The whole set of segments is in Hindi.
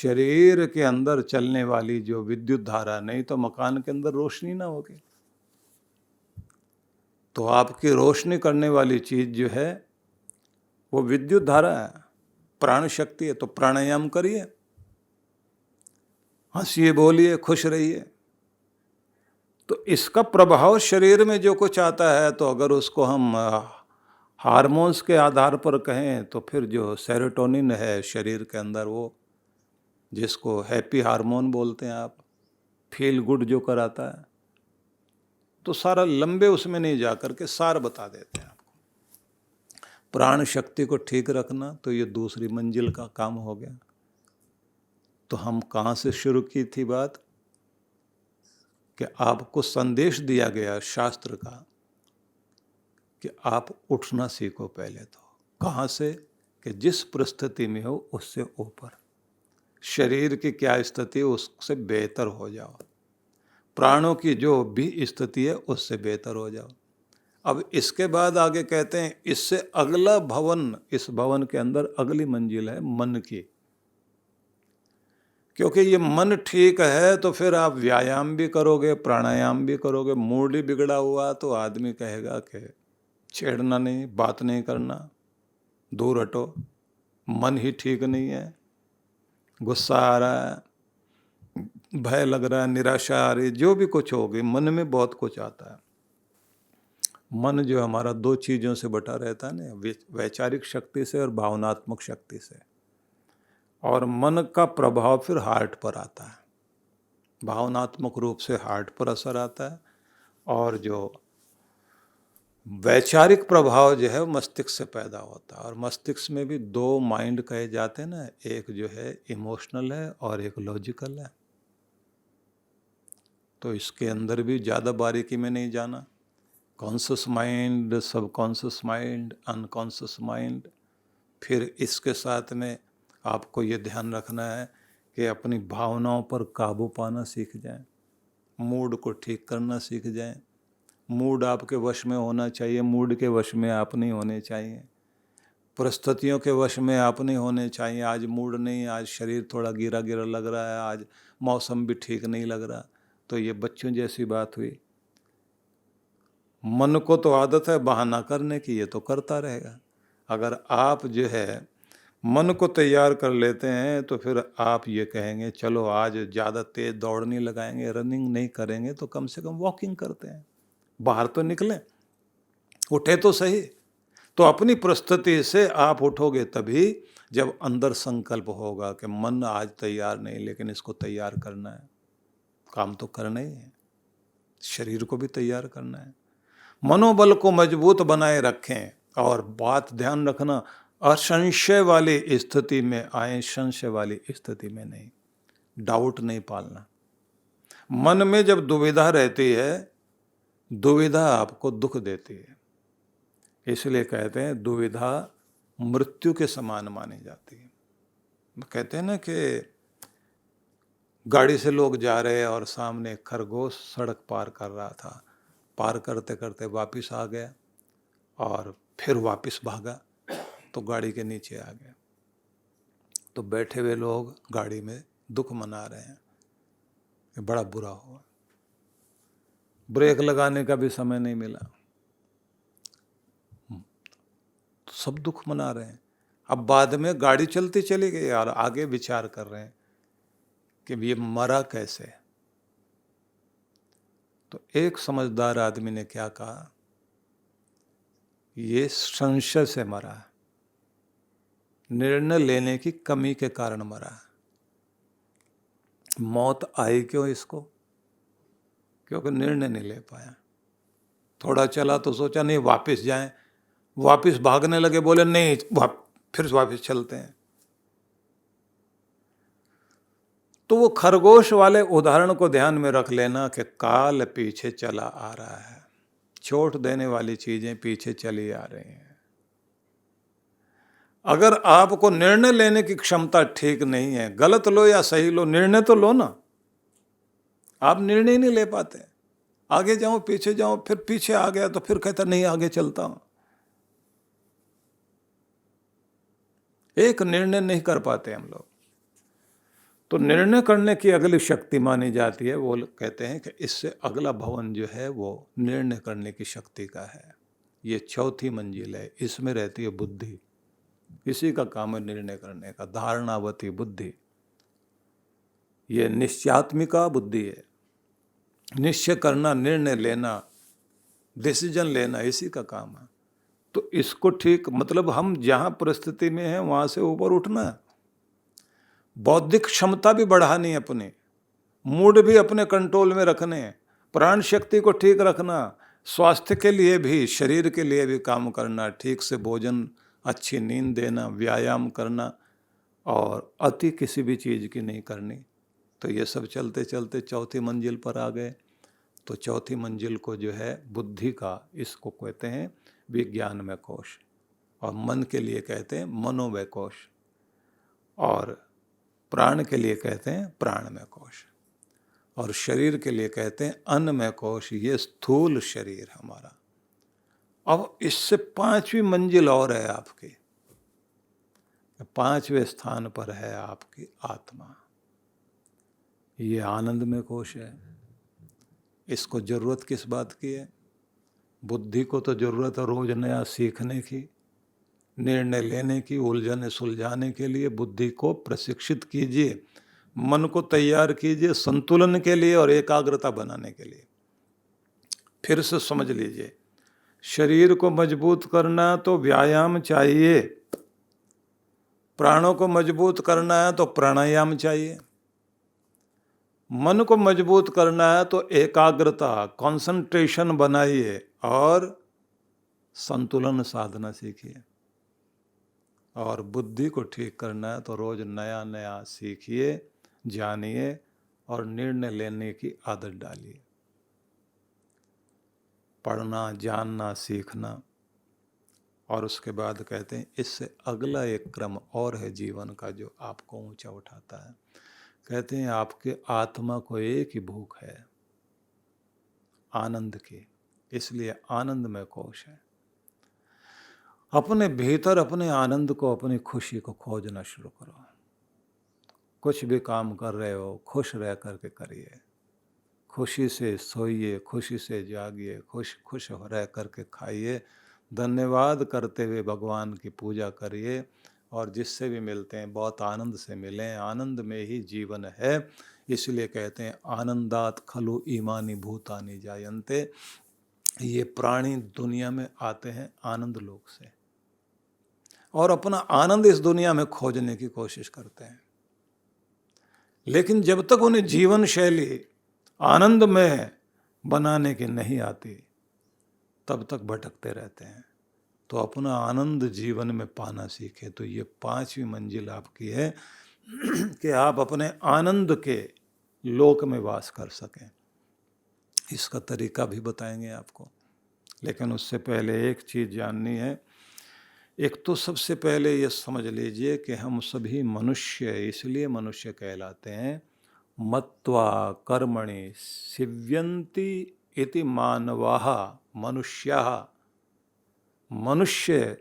शरीर के अंदर चलने वाली जो विद्युत धारा, नहीं तो मकान के अंदर रोशनी ना होगी। तो आपकी रोशनी करने वाली चीज जो है वो विद्युत धारा है, प्राण शक्ति है। तो प्राणायाम करिए, हंसिए, बोलिए, खुश रहिए। तो इसका प्रभाव शरीर में जो कुछ आता है, तो अगर उसको हम हार्मोन्स के आधार पर कहें तो फिर जो सेरोटोनिन है शरीर के अंदर, वो जिसको हैप्पी हार्मोन बोलते हैं आप, फील गुड जो कराता है, तो सारा लंबे उसमें नहीं जा करके सार बता देते हैं आपको। प्राण शक्ति को ठीक रखना, तो ये दूसरी मंजिल का काम हो गया। तो हम कहाँ से शुरू की थी बात, कि आपको संदेश दिया गया शास्त्र का कि आप उठना सीखो पहले। तो कहाँ से, कि जिस परिस्थिति में हो उससे ऊपर, शरीर की क्या स्थिति है उससे बेहतर हो जाओ, प्राणों की जो भी स्थिति है उससे बेहतर हो जाओ। अब इसके बाद आगे कहते हैं, इससे अगला भवन, इस भवन के अंदर अगली मंजिल है मन की। क्योंकि ये मन ठीक है तो फिर आप व्यायाम भी करोगे, प्राणायाम भी करोगे। मूड ही बिगड़ा हुआ तो आदमी कहेगा कि छेड़ना नहीं, बात नहीं करना, दूर हटो। मन ही ठीक नहीं है, गुस्सा आ रहा है, भय लग रहा है, निराशा आ रही, जो भी कुछ होगी, मन में बहुत कुछ आता है। मन जो हमारा दो चीज़ों से बटा रहता है ना, वैचारिक शक्ति से और भावनात्मक शक्ति से। और मन का प्रभाव फिर हार्ट पर आता है, भावनात्मक रूप से हार्ट पर असर आता है। और जो वैचारिक प्रभाव जो है मस्तिष्क से पैदा होता है। और मस्तिष्क में भी दो माइंड कहे जाते हैं ना, एक जो है इमोशनल है और एक लॉजिकल है। तो इसके अंदर भी ज़्यादा बारीकी में नहीं जाना। Conscious mind, subconscious mind, unconscious mind. फिर इसके साथ में आपको ये ध्यान रखना है कि अपनी भावनाओं पर काबू पाना सीख जाएं, मूड को ठीक करना सीख जाएं। मूड आपके वश में होना चाहिए, मूड के वश में आप नहीं होने चाहिए। परिस्थितियों के वश में आप नहीं होने चाहिए। आज मूड नहीं, आज शरीर थोड़ा गिरा गिरा लग रहा है, आज मौसम भी ठीक नहीं लग रहा, तो ये बच्चों जैसी बात हुई। मन को तो आदत है बहाना करने की, ये तो करता रहेगा। अगर आप जो है मन को तैयार कर लेते हैं तो फिर आप ये कहेंगे चलो आज ज़्यादा तेज दौड़ नहीं लगाएंगे, रनिंग नहीं करेंगे, तो कम से कम वॉकिंग करते हैं, बाहर तो निकलें, उठे तो सही। तो अपनी परिस्थिति से आप उठोगे तभी जब अंदर संकल्प होगा कि मन आज तैयार नहीं, लेकिन इसको तैयार करना है, काम तो करना ही है, शरीर को भी तैयार करना है। मनोबल को मजबूत बनाए रखें। और बात ध्यान रखना, असंशय वाली स्थिति में आए, संशय वाली स्थिति में नहीं, डाउट नहीं पालना। मन में जब दुविधा रहती है, दुविधा आपको दुख देती है। इसलिए कहते हैं दुविधा मृत्यु के समान मानी जाती है। कहते हैं ना कि गाड़ी से लोग जा रहे हैं और सामने एक खरगोश सड़क पार कर रहा था, पार करते करते वापस आ गया और फिर वापस भागा तो गाड़ी के नीचे आ गया। तो बैठे हुए लोग गाड़ी में दुख मना रहे हैं कि बड़ा बुरा हुआ, ब्रेक लगाने का भी समय नहीं मिला, तो सब दुख मना रहे हैं। अब बाद में गाड़ी चलती चली गई और आगे विचार कर रहे हैं कि ये मरा कैसे। तो एक समझदार आदमी ने क्या कहा, ये संशय से मरा है, निर्णय लेने की कमी के कारण मरा है। मौत आई क्यों इसको, क्योंकि निर्णय नहीं ले पाया। थोड़ा चला तो सोचा नहीं वापस जाएं, वापस भागने लगे, बोले नहीं फिर वापस चलते हैं। तो वो खरगोश वाले उदाहरण को ध्यान में रख लेना कि काल पीछे चला आ रहा है, चोट देने वाली चीजें पीछे चली आ रही हैं। अगर आपको निर्णय लेने की क्षमता ठीक नहीं है, गलत लो या सही लो, निर्णय तो लो ना। आप निर्णय नहीं ले पाते, आगे जाओ पीछे जाओ, फिर पीछे आ गया तो फिर कहता नहीं आगे चलता हूं। एक निर्णय नहीं कर पाते हम लोग। तो निर्णय करने की अगली शक्ति मानी जाती है, वो कहते हैं कि इससे अगला भवन जो है वो निर्णय करने की शक्ति का है। ये चौथी मंजिल है, इसमें रहती है बुद्धि। इसी का काम है निर्णय करने का, धारणावती बुद्धि। ये निश्चयात्मिका बुद्धि है, निश्चय करना, निर्णय लेना, डिसीजन लेना, इसी का काम है। तो इसको ठीक, मतलब हम जहाँ परिस्थिति में हैं वहाँ से ऊपर उठना है, बौद्धिक क्षमता भी बढ़ानी है अपनी, मूड भी अपने कंट्रोल में रखने, प्राण शक्ति को ठीक रखना, स्वास्थ्य के लिए भी, शरीर के लिए भी काम करना, ठीक से भोजन, अच्छी नींद देना, व्यायाम करना, और अति किसी भी चीज़ की नहीं करनी। तो ये सब चलते चलते चौथी मंजिल पर आ गए। तो चौथी मंजिल को जो है बुद्धि का, इसको कहते हैं विज्ञानमय कोश, और मन के लिए कहते हैं मनोमय कोश, और प्राण के लिए कहते हैं प्राणमय कोश, और शरीर के लिए कहते हैं अन्नमय कोश। ये स्थूल शरीर हमारा। अब इससे पांचवी मंजिल और है आपकी, पांचवें स्थान पर है आपकी आत्मा। ये आनंदमय कोश है। इसको जरूरत किस बात की है? बुद्धि को तो जरूरत है रोज नया सीखने की, निर्णय लेने की, उलझने सुलझाने के लिए बुद्धि को प्रशिक्षित कीजिए, मन को तैयार कीजिए संतुलन के लिए और एकाग्रता बनाने के लिए। फिर से समझ लीजिए, शरीर को मजबूत करना तो व्यायाम चाहिए, प्राणों को मजबूत करना है तो प्राणायाम चाहिए, मन को मजबूत करना है तो एकाग्रता, कंसंट्रेशन बनाइए और संतुलन साधना सीखिए, और बुद्धि को ठीक करना है तो रोज नया नया सीखिए, जानिए और निर्णय लेने की आदत डालिए। पढ़ना, जानना, सीखना। और उसके बाद कहते हैं इससे अगला एक क्रम और है जीवन का जो आपको ऊंचा उठाता है। कहते हैं आपके आत्मा को एक ही भूख है, आनंद की, इसलिए आनंदमय कोश है। अपने भीतर अपने आनंद को, अपनी खुशी को खोजना शुरू करो। कुछ भी काम कर रहे हो खुश रह करके करिए, खुशी से सोइए, खुशी से जागिए, खुश रह करके खाइए, धन्यवाद करते हुए भगवान की पूजा करिए, और जिससे भी मिलते हैं बहुत आनंद से मिलें। आनंद में ही जीवन है, इसलिए कहते हैं आनंदात खलु ईमानी भूतानि जायन्ते। ये प्राणी दुनिया में आते हैं आनंद लोक से, और अपना आनंद इस दुनिया में खोजने की कोशिश करते हैं, लेकिन जब तक उन्हें जीवन शैली आनंद में बनाने की नहीं आती तब तक भटकते रहते हैं। तो अपना आनंद जीवन में पाना सीखे। तो ये पांचवी मंजिल आपकी है कि आप अपने आनंद के लोक में वास कर सकें। इसका तरीका भी बताएंगे आपको, लेकिन उससे पहले एक चीज़ जाननी है। एक तो सबसे पहले ये समझ लीजिए कि हम सभी मनुष्य इसलिए मनुष्य कहलाते हैं, मत्वा कर्मणि सिव्यन्ति इति मानवाः मनुष्याः। मनुष्य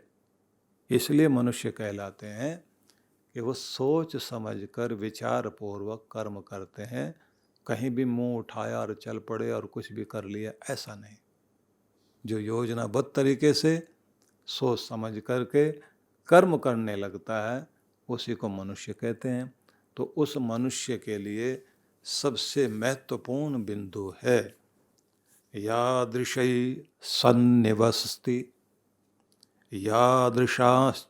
इसलिए मनुष्य कहलाते हैं कि वो सोच समझकर विचार पूर्वक कर्म करते हैं। कहीं भी मुंह उठाया और चल पड़े और कुछ भी कर लिया, ऐसा नहीं। जो योजनाबद्ध तरीके से सोच समझ करके कर्म करने लगता है उसी को मनुष्य कहते हैं। तो उस मनुष्य के लिए सबसे महत्वपूर्ण बिंदु है यादृशई सन्निवसति यादृशाश्चोपसेवते।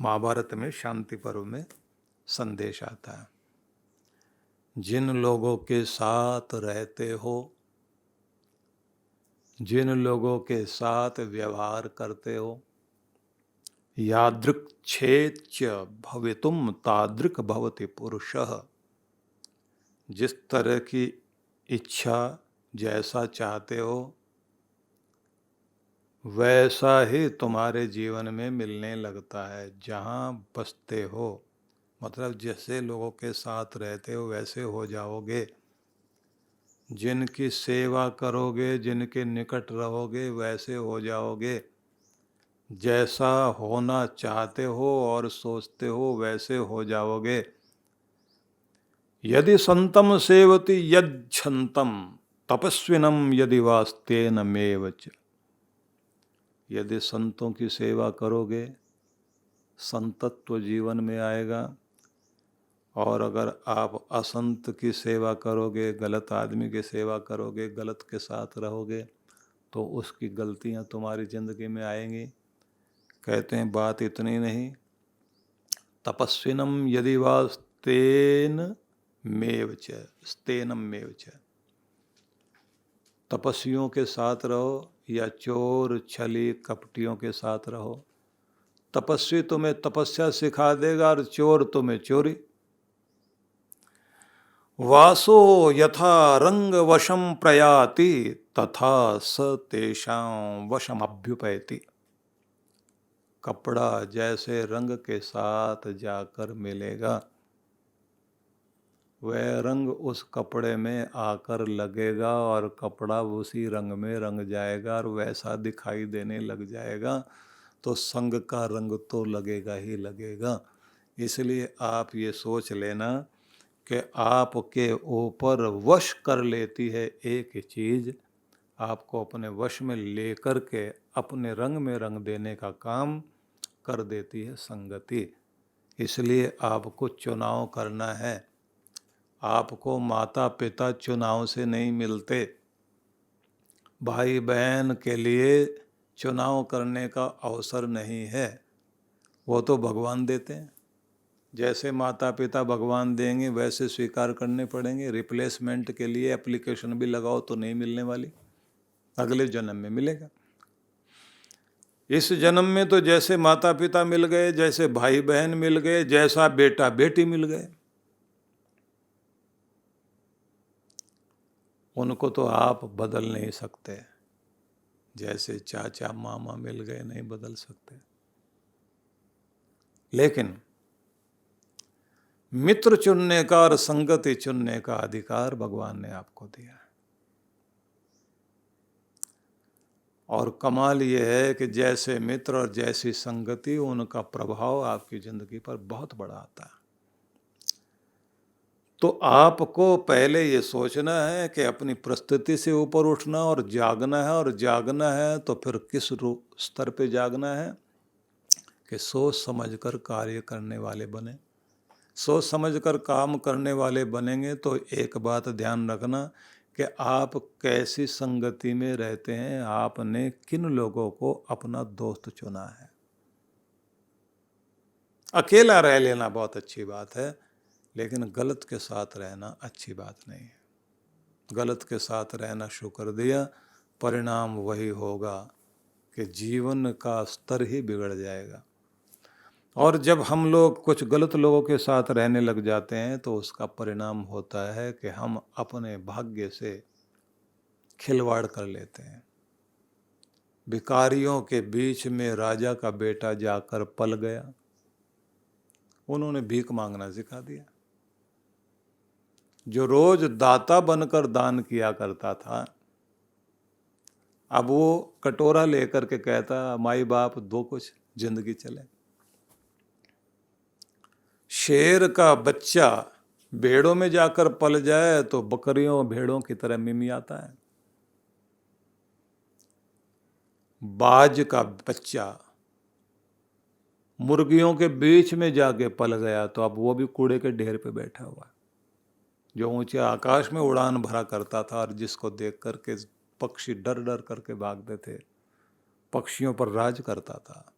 महाभारत में शांति पर्व में संदेश आता है, जिन लोगों के साथ रहते हो, जिन लोगों के साथ व्यवहार करते हो, यादृक् छेच्च भवितुम तादृक् भवति पुरुषः। जिस तरह की इच्छा, जैसा चाहते हो वैसा ही तुम्हारे जीवन में मिलने लगता है जहाँ बसते हो। मतलब जैसे लोगों के साथ रहते हो वैसे हो जाओगे, जिनकी सेवा करोगे, जिनके निकट रहोगे वैसे हो जाओगे। जैसा होना चाहते हो और सोचते हो वैसे हो जाओगे। यदि संतम सेवति यज्छन्तम तपस्विनम यदि वास्तेन मेवच। यदि संतों की सेवा करोगे संतत्व जीवन में आएगा, और अगर आप असंत की सेवा करोगे, गलत आदमी की सेवा करोगे, गलत के साथ रहोगे, तो उसकी गलतियां तुम्हारी जिंदगी में आएंगी। कहते हैं बात इतनी नहीं, तपस्विनम यदि वा स्तेन मेव च, स्तेनम मेव च। तपस्वियों के साथ रहो या चोर छली कपटियों के साथ रहो, तपस्वी तुम्हें तपस्या सिखा देगा और चोर तुम्हें चोरी। वासो यथा रंग वशम प्रयाति तथा स तेषां वशम अभ्युपैति। कपड़ा जैसे रंग के साथ जाकर मिलेगा, वह रंग उस कपड़े में आकर लगेगा और कपड़ा उसी रंग में रंग जाएगा और वैसा दिखाई देने लग जाएगा। तो संग का रंग तो लगेगा ही लगेगा। इसलिए आप ये सोच लेना कि आपके ऊपर वश कर लेती है एक चीज़, आपको अपने वश में लेकर के अपने रंग में रंग देने का काम कर देती है संगति। इसलिए आपको चुनाव करना है। आपको माता पिता चुनाव से नहीं मिलते। भाई बहन के लिए चुनाव करने का अवसर नहीं है, वो तो भगवान देते हैं। जैसे माता पिता भगवान देंगे वैसे स्वीकार करने पड़ेंगे। रिप्लेसमेंट के लिए एप्लीकेशन भी लगाओ तो नहीं मिलने वाली, अगले जन्म में मिलेगा। इस जन्म में तो जैसे माता पिता मिल गए, जैसे भाई बहन मिल गए, जैसा बेटा बेटी मिल गए, उनको तो आप बदल नहीं सकते। जैसे चाचा मामा मिल गए, नहीं बदल सकते। लेकिन मित्र चुनने का और संगति चुनने का अधिकार भगवान ने आपको दिया है। और कमाल ये है कि जैसे मित्र और जैसी संगति, उनका प्रभाव आपकी जिंदगी पर बहुत बड़ा आता है। तो आपको पहले ये सोचना है कि अपनी परिस्थिति से ऊपर उठना और जागना है, और जागना है तो फिर किस स्तर पे जागना है कि सोच समझकर कार्य करने वाले बने। सोच समझकर काम करने वाले बनेंगे तो एक बात ध्यान रखना कि आप कैसी संगति में रहते हैं, आपने किन लोगों को अपना दोस्त चुना है। अकेला रह लेना बहुत अच्छी बात है, लेकिन गलत के साथ रहना अच्छी बात नहीं है। गलत के साथ रहना शुरू कर दिया, परिणाम वही होगा कि जीवन का स्तर ही बिगड़ जाएगा। और जब हम लोग कुछ गलत लोगों के साथ रहने लग जाते हैं तो उसका परिणाम होता है कि हम अपने भाग्य से खिलवाड़ कर लेते हैं। भिखारियों के बीच में राजा का बेटा जाकर पल गया, उन्होंने भीख मांगना सिखा दिया। जो रोज दाता बनकर दान किया करता था, अब वो कटोरा लेकर के कहता माई बाप दो कुछ जिंदगी चले। शेर का बच्चा भेड़ों में जाकर पल जाए तो बकरियों भेड़ों की तरह मिमियाता है। बाज का बच्चा मुर्गियों के बीच में जाके पल गया तो अब वो भी कूड़े के ढेर पे बैठा हुआ। जो ऊंचे आकाश में उड़ान भरा करता था और जिसको देख करके पक्षी डर डर करके भागते थे, पक्षियों पर राज करता था,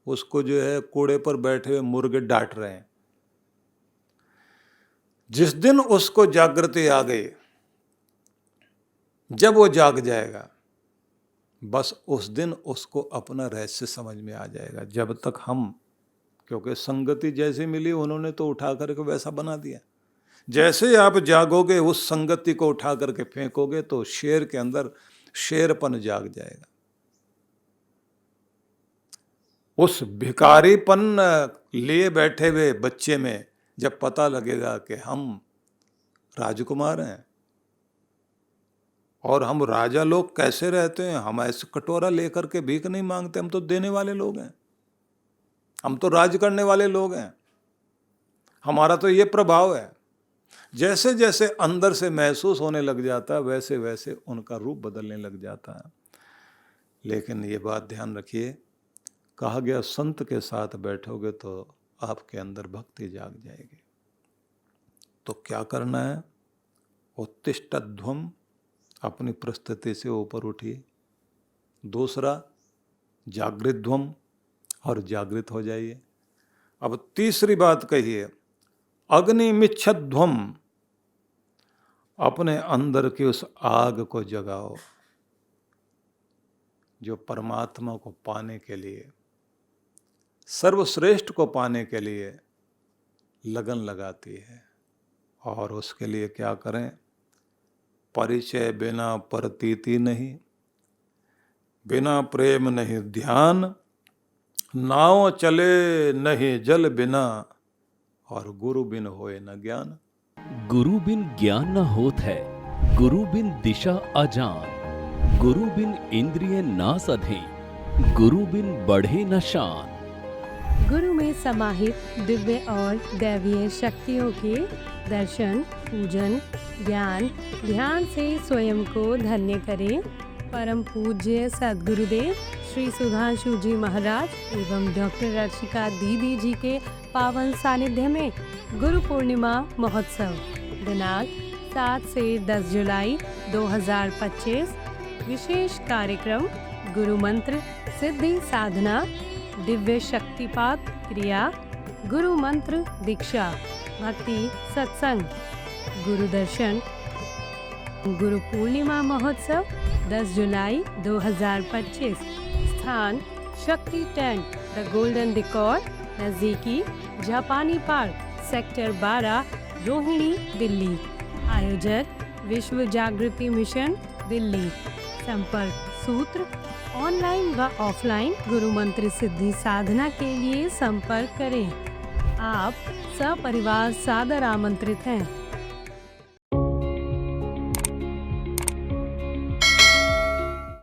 उसको जो है कूड़े पर बैठे हुए मुर्गे डांट रहे हैं। जिस दिन उसको जागृति आ गई, जब वो जाग जाएगा, बस उस दिन उसको अपना रहस्य समझ में आ जाएगा। जब तक हम, क्योंकि संगति जैसे मिली उन्होंने तो उठा करके वैसा बना दिया। जैसे आप जागोगे, उस संगति को उठा करके फेंकोगे तो शेर के अंदर शेरपन जाग जाएगा। उस भिखारीपन लिए बैठे हुए बच्चे में जब पता लगेगा कि हम राजकुमार हैं, और हम राजा लोग कैसे रहते हैं, हम ऐसे कटोरा लेकर के भीख नहीं मांगते, हम तो देने वाले लोग हैं, हम तो राज करने वाले लोग हैं, हमारा तो ये प्रभाव है। जैसे जैसे अंदर से महसूस होने लग जाता है वैसे वैसे उनका रूप बदलने लग जाता है। लेकिन ये बात ध्यान रखिए, कहा गया संत के साथ बैठोगे तो आपके अंदर भक्ति जाग जाएगी। तो क्या करना है? उत्तिष्ठध्वम, अपनी परिस्थिति से ऊपर उठिए। दूसरा जागृध्वम, और जागृत हो जाइए। अब तीसरी बात कहिए, अग्निमिच्छध्वम, अपने अंदर की उस आग को जगाओ जो परमात्मा को पाने के लिए, सर्वश्रेष्ठ को पाने के लिए लगन लगाती है। और उसके लिए क्या करें? परिचय बिना प्रतीति नहीं, बिना प्रेम नहीं ध्यान, नाव चले नहीं जल बिना, और गुरु बिन होए न ज्ञान। गुरु बिन ज्ञान न होत है, गुरु बिन दिशा अजान, गुरु बिन इंद्रिय ना सधे, गुरु बिन बढ़े न शान। गुरु में समाहित दिव्य और दैवीय शक्तियों के दर्शन, पूजन, ज्ञान, ध्यान से स्वयं को धन्य करें। परम पूज्य सद्गुरुदेव श्री सुधांशु जी महाराज एवं डॉक्टर रचिका दीदी जी के पावन सानिध्य में गुरु पूर्णिमा महोत्सव दिनांक 7 से 10 जुलाई 2025। विशेष कार्यक्रम गुरु मंत्र सिद्धि साधना, दिव्य शक्तिपात क्रिया, गुरु मंत्र दीक्षा, भक्ति सत्संग, गुरु दर्शन। गुरु पूर्णिमा महोत्सव 10 जुलाई 2025। स्थान शक्ति टेंट, द गोल्डन डिकॉर, नजदीकी जापानी पार्क, सेक्टर 12, रोहिणी, दिल्ली। आयोजक विश्व जागृति मिशन, दिल्ली। संपर्क सूत्र ऑनलाइन व ऑफलाइन गुरु मंत्र सिद्धि साधना के लिए संपर्क करें। आप सपरिवार सादर आमंत्रित हैं।